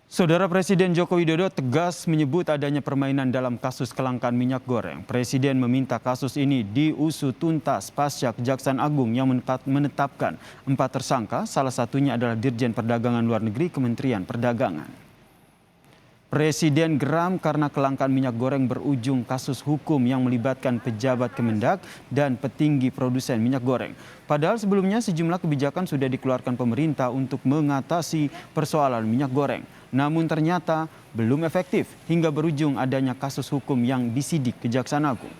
Saudara Presiden Joko Widodo tegas menyebut adanya permainan dalam kasus kelangkaan minyak goreng. Presiden meminta kasus ini diusut tuntas pasca Kejaksaan Agung yang menetapkan 4 tersangka, salah satunya adalah Dirjen Perdagangan Luar Negeri Kementerian Perdagangan. Presiden geram karena kelangkaan minyak goreng berujung kasus hukum yang melibatkan pejabat Kemendak dan petinggi produsen minyak goreng. Padahal sebelumnya sejumlah kebijakan sudah dikeluarkan pemerintah untuk mengatasi persoalan minyak goreng. Namun ternyata belum efektif hingga berujung adanya kasus hukum yang disidik Kejaksaan Agung.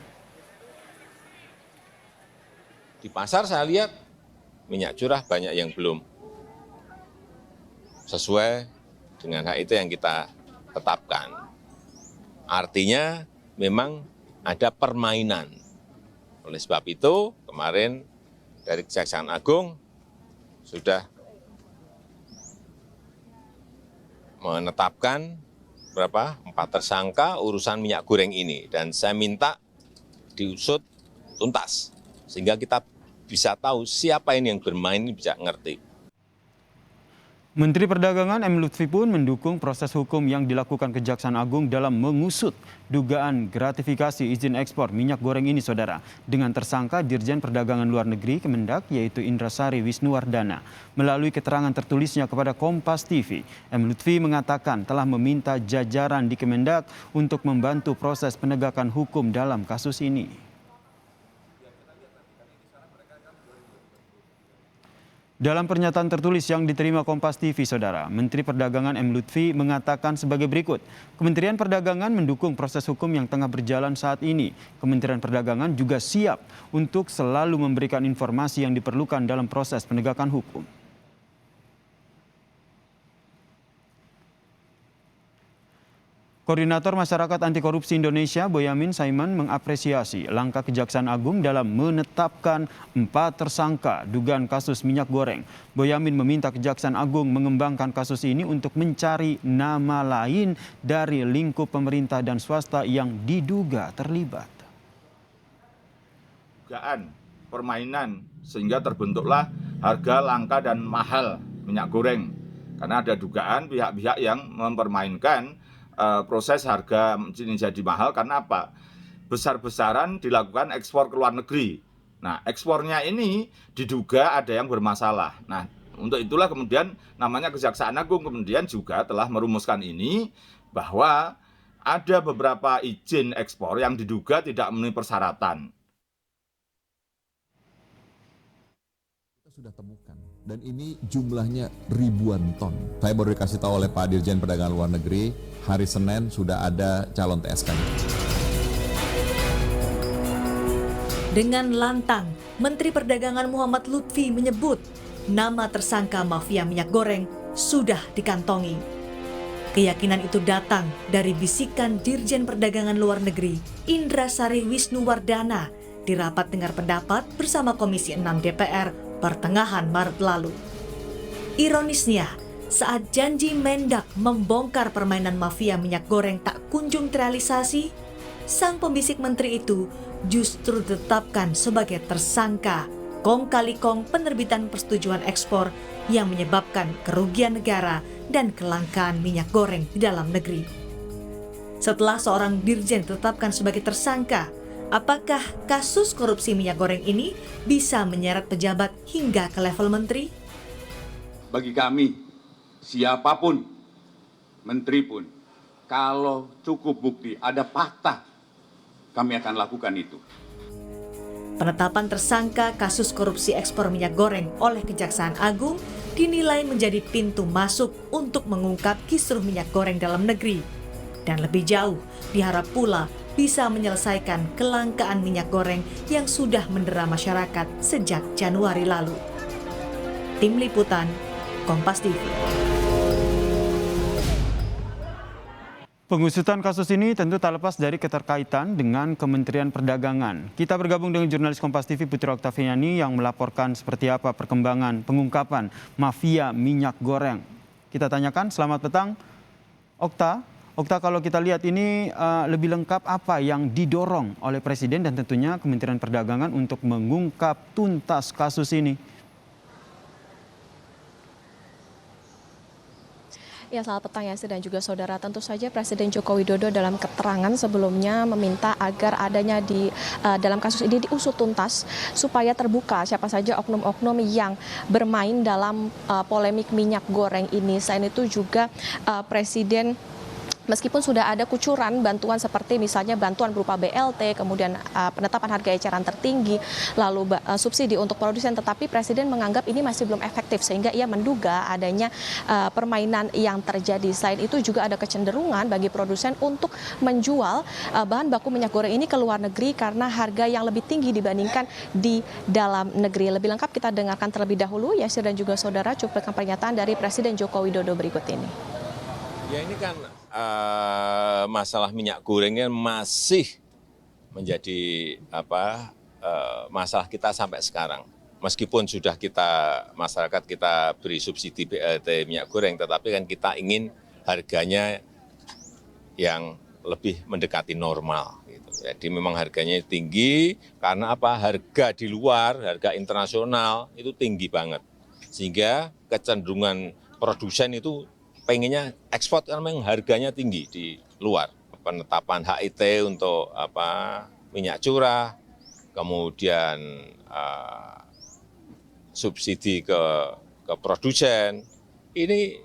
Di pasar saya lihat minyak curah banyak yang belum sesuai dengan hak itu yang kita tetapkan. Artinya memang ada permainan. Oleh sebab itu kemarin dari Kejaksaan Agung sudah menetapkan 4 tersangka urusan minyak goreng ini. Dan saya minta diusut tuntas sehingga kita bisa tahu siapa ini yang bermain, bisa ngerti. Menteri Perdagangan M. Lutfi pun mendukung proses hukum yang dilakukan Kejaksaan Agung dalam mengusut dugaan gratifikasi izin ekspor minyak goreng ini, saudara, dengan tersangka Dirjen Perdagangan Luar Negeri Kemendak yaitu Indrasari Wisnuwardana. Melalui keterangan tertulisnya kepada Kompas TV, M. Lutfi mengatakan telah meminta jajaran di Kemendak untuk membantu proses penegakan hukum dalam kasus ini. Dalam pernyataan tertulis yang diterima Kompas TV, saudara, Menteri Perdagangan M. Lutfi mengatakan sebagai berikut. Kementerian Perdagangan mendukung proses hukum yang tengah berjalan saat ini. Kementerian Perdagangan juga siap untuk selalu memberikan informasi yang diperlukan dalam proses penegakan hukum. Koordinator Masyarakat Anti Korupsi Indonesia, Boyamin Saiman, mengapresiasi langkah Kejaksaan Agung dalam menetapkan 4 tersangka dugaan kasus minyak goreng. Boyamin meminta Kejaksaan Agung mengembangkan kasus ini untuk mencari nama lain dari lingkup pemerintah dan swasta yang diduga terlibat. Dugaan permainan sehingga terbentuklah harga langka dan mahal minyak goreng. Karena ada dugaan pihak-pihak yang mempermainkan proses harga ini jadi mahal karena apa? Besar-besaran dilakukan ekspor ke luar negeri. Nah, ekspornya ini diduga ada yang bermasalah. Nah, untuk itulah kemudian namanya Kejaksaan Agung kemudian juga telah merumuskan ini bahwa ada beberapa izin ekspor yang diduga tidak memenuhi persyaratan. Kita sudah temukan dan ini jumlahnya ribuan ton. Saya baru dikasih tahu oleh Pak Dirjen Perdagangan Luar Negeri, hari Senin sudah ada calon TSK. Dengan lantang, Menteri Perdagangan Muhammad Lutfi menyebut nama tersangka mafia minyak goreng sudah dikantongi. Keyakinan itu datang dari bisikan Dirjen Perdagangan Luar Negeri Indrasari Wisnuwardana di rapat dengar pendapat bersama Komisi 6 DPR pertengahan Maret lalu. Ironisnya, saat janji Mendak membongkar permainan mafia minyak goreng tak kunjung terrealisasi, sang pembisik menteri itu justru ditetapkan sebagai tersangka kong kali kong penerbitan persetujuan ekspor yang menyebabkan kerugian negara dan kelangkaan minyak goreng di dalam negeri. Setelah seorang dirjen ditetapkan sebagai tersangka, apakah kasus korupsi minyak goreng ini bisa menyeret pejabat hingga ke level menteri? Bagi kami, siapapun, menteri pun, kalau cukup bukti, ada fakta, kami akan lakukan itu. Penetapan tersangka kasus korupsi ekspor minyak goreng oleh Kejaksaan Agung dinilai menjadi pintu masuk untuk mengungkap kisruh minyak goreng dalam negeri. Dan lebih jauh, diharap pula bisa menyelesaikan kelangkaan minyak goreng yang sudah mendera masyarakat sejak Januari lalu. Tim Liputan, Kompas TV. Pengusutan kasus ini tentu tak lepas dari keterkaitan dengan Kementerian Perdagangan. Kita bergabung dengan jurnalis Kompas TV Putri Oktaviani yang melaporkan seperti apa perkembangan pengungkapan mafia minyak goreng. Kita tanyakan, selamat petang, Okta. Okta, kalau kita lihat ini lebih lengkap apa yang didorong oleh Presiden dan tentunya Kementerian Perdagangan untuk mengungkap tuntas kasus ini? Ya, selamat petang Yasir dan juga saudara. Tentu saja Presiden Joko Widodo dalam keterangan sebelumnya meminta agar adanya dalam kasus ini diusut tuntas supaya terbuka siapa saja oknum-oknum yang bermain dalam polemik minyak goreng ini. Selain itu juga Presiden meskipun sudah ada kucuran bantuan seperti misalnya bantuan berupa BLT, kemudian penetapan harga eceran tertinggi, lalu subsidi untuk produsen, tetapi Presiden menganggap ini masih belum efektif sehingga ia menduga adanya permainan yang terjadi. Selain itu juga ada kecenderungan bagi produsen untuk menjual bahan baku minyak goreng ini ke luar negeri karena harga yang lebih tinggi dibandingkan di dalam negeri. Lebih lengkap kita dengarkan terlebih dahulu, Yasir dan juga saudara, cuplikan pernyataan dari Presiden Joko Widodo berikut ini. Ya, ini kan masalah minyak gorengnya masih menjadi masalah kita sampai sekarang. Meskipun sudah masyarakat kita beri subsidi BLT minyak goreng, tetapi kan kita ingin harganya yang lebih mendekati normal. Gitu. Jadi memang harganya tinggi karena apa? Harga di luar, harga internasional itu tinggi banget. Sehingga kecenderungan produsen itu pengennya ekspor karena memang harganya tinggi di luar. Penetapan HIT untuk minyak curah, kemudian subsidi ke produsen. Ini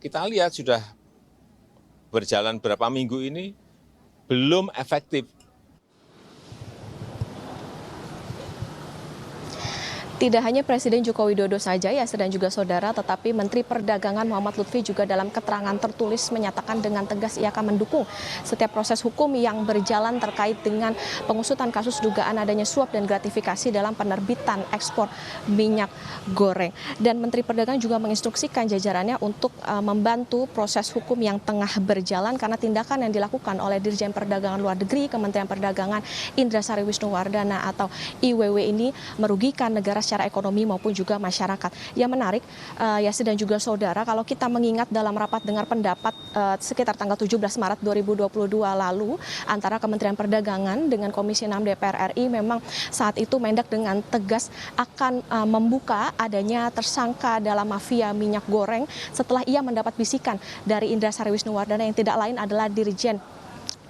kita lihat sudah berjalan berapa minggu ini belum efektif. Tidak hanya Presiden Joko Widodo saja ya dan juga saudara, tetapi Menteri Perdagangan Muhammad Lutfi juga dalam keterangan tertulis menyatakan dengan tegas ia akan mendukung setiap proses hukum yang berjalan terkait dengan pengusutan kasus dugaan adanya suap dan gratifikasi dalam penerbitan ekspor minyak goreng. Dan Menteri Perdagangan juga menginstruksikan jajarannya untuk membantu proses hukum yang tengah berjalan karena tindakan yang dilakukan oleh Dirjen Perdagangan Luar Negeri Kementerian Perdagangan Indra Sari Wisnuwardana atau IWW ini merugikan negara secara ekonomi maupun juga masyarakat. Yang menarik, Yasir dan juga saudara, kalau kita mengingat dalam rapat dengar pendapat sekitar tanggal 17 Maret 2022 lalu antara Kementerian Perdagangan dengan Komisi 6 DPR RI, memang saat itu Mendak dengan tegas akan membuka adanya tersangka dalam mafia minyak goreng setelah ia mendapat bisikan dari Indra Sari Wisnuwardana yang tidak lain adalah Dirjen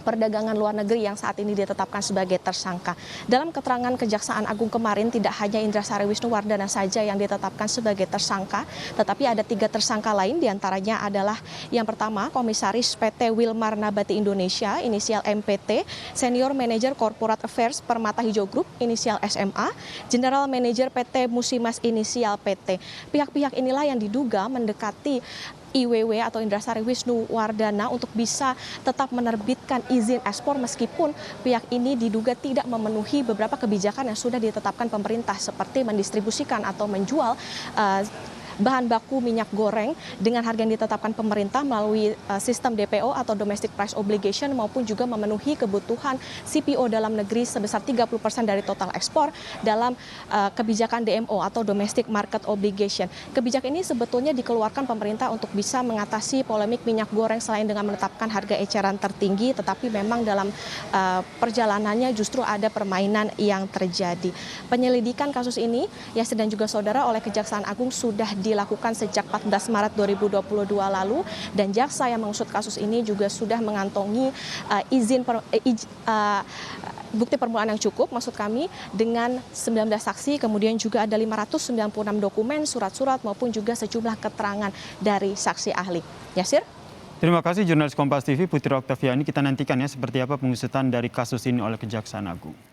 Perdagangan Luar Negeri yang saat ini ditetapkan sebagai tersangka. Dalam keterangan Kejaksaan Agung kemarin, tidak hanya Indra Sari Wisnuwardana saja yang ditetapkan sebagai tersangka, tetapi ada 3 tersangka lain, diantaranya adalah yang pertama Komisaris PT Wilmar Nabati Indonesia, inisial MPT, Senior Manager Corporate Affairs Permata Hijau Group, inisial SMA, General Manager PT Musimas, inisial PT. Pihak-pihak inilah yang diduga mendekati IWW atau Indra Sari Wisnuwardana untuk bisa tetap menerbitkan izin ekspor meskipun pihak ini diduga tidak memenuhi beberapa kebijakan yang sudah ditetapkan pemerintah seperti mendistribusikan atau menjual bahan baku minyak goreng dengan harga yang ditetapkan pemerintah melalui sistem DPO atau Domestic Price Obligation maupun juga memenuhi kebutuhan CPO dalam negeri sebesar 30% dari total ekspor dalam kebijakan DMO atau Domestic Market Obligation. Kebijakan ini sebetulnya dikeluarkan pemerintah untuk bisa mengatasi polemik minyak goreng selain dengan menetapkan harga eceran tertinggi, tetapi memang dalam perjalanannya justru ada permainan yang terjadi. Penyelidikan kasus ini, Yasir dan juga saudara, oleh Kejaksaan Agung sudah dilakukan sejak 14 Maret 2022 lalu dan jaksa yang mengusut kasus ini juga sudah mengantongi bukti permulaan yang cukup, maksud kami dengan 19 saksi, kemudian juga ada 596 dokumen, surat-surat maupun juga sejumlah keterangan dari saksi ahli. Yasir? Terima kasih jurnalis Kompas TV Putri Oktaviani. Kita nantikan ya seperti apa pengusutan dari kasus ini oleh Kejaksaan Agung.